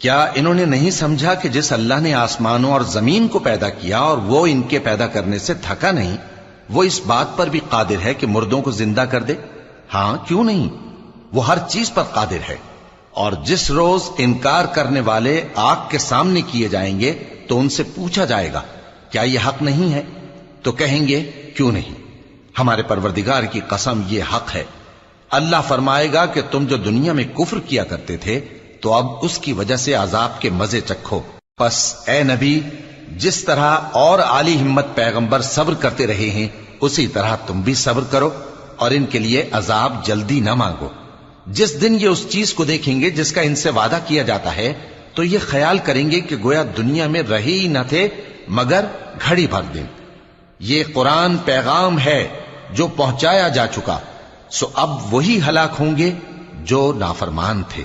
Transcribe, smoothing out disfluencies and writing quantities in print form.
क्या इन्होंने नहीं समझा कि जिस अल्लाह ने आसमानों और जमीन को पैदा किया और वो इनके पैदा करने से थका नहीं, वो इस बात पर भी कादिर है कि मुर्दों को जिंदा कर दे? हां, क्यों नहीं, वो हर चीज पर कादिर है। और जिस रोज इनकार करने वाले आग के सामने किए जाएंगे तो उनसे पूछा जाएगा, क्या यह हक नहीं है? तो कहेंगे, क्यों नहीं, हमारे परवरदिगार की कसम, ये हक है। अल्लाह फरमाएगा कि तुम जो दुनिया में कुफ्र किया करते थे, तो अब उसकी वजह से अजाब के मजे चखो। बस ए नबी, जिस तरह और आली हिम्मत पैगंबर सब्र करते रहे हैं, उसी तरह तुम भी सब्र करो और इनके लिए अजाब जल्दी ना मांगो। जिस दिन ये उस चीज को देखेंगे जिसका इनसे वादा किया जाता है, तो ये ख्याल करेंगे कि गोया दुनिया में रहे ही न थे मगर घड़ी भर दिन। ये कुरान पैगाम है जो पहुंचाया जा चुका, सो अब वही हलाक होंगे जो नाफरमान थे।